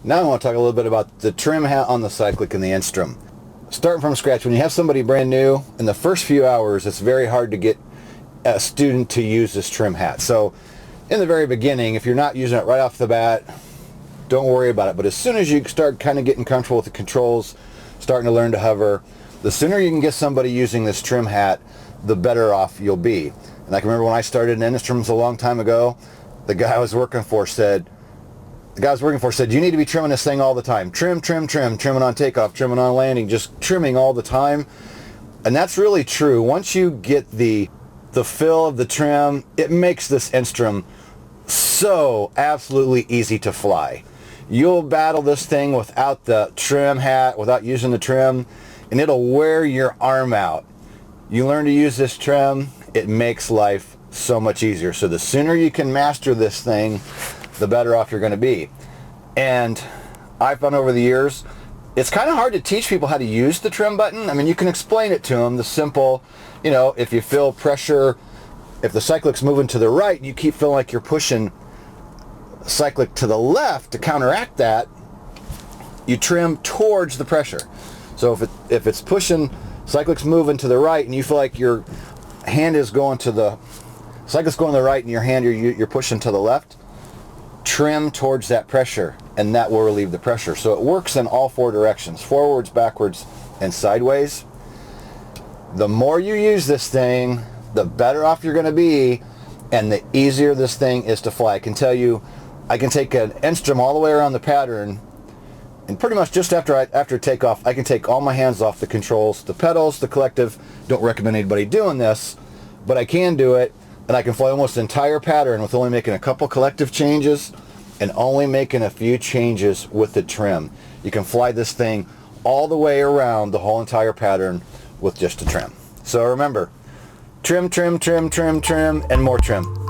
Now I want to talk a little bit about the trim hat on the Cyclic and the Enstrom. Starting from scratch, when you have somebody brand new, in the first few hours, it's very hard to get a student to use this trim hat. So in the very beginning, if you're not using it right off the bat, don't worry about it. But as soon as you start kind of getting comfortable with the controls, starting to learn to hover, the sooner you can get somebody using this trim hat, the better off you'll be. And I can remember when I started in Enstroms a long time ago, the guy I was working for said, you need to be trimming this thing all the time. Trim, trimming on takeoff, trimming on landing, just trimming all the time. And that's really true. Once you get the feel of the trim, it makes this Enstrom so absolutely easy to fly. You'll battle this thing without the trim hat, without using the trim, and it'll wear your arm out. You learn to use this trim, it makes life so much easier. So the sooner you can master this thing, the better off you're going to be. And I found over the years, it's kind of hard to teach people how to use the trim button. I mean, you can explain it to them, the simple, if you feel pressure, if the Cyclic's moving to the right, you keep feeling like you're pushing Cyclic to the left to counteract that, you trim towards the pressure. So if it's pushing, Cyclic's moving to the right, and you feel like your hand is going to the, Cyclic's going to the right and your hand, you're pushing to the left, trim towards that pressure, and that will relieve the pressure. So it works in all four directions, forwards, backwards, and sideways. The more you use this thing, the better off you're going to be, and the easier this thing is to fly. I can tell you, I can take an Enstrom all the way around the pattern, and pretty much just after takeoff, I can take all my hands off the controls, the pedals, the collective. Don't recommend anybody doing this, but I can do it, and I can fly almost the entire pattern with only making a couple collective changes and only making a few changes with the trim. You can fly this thing all the way around the whole entire pattern with just a trim. So remember, trim, and more trim.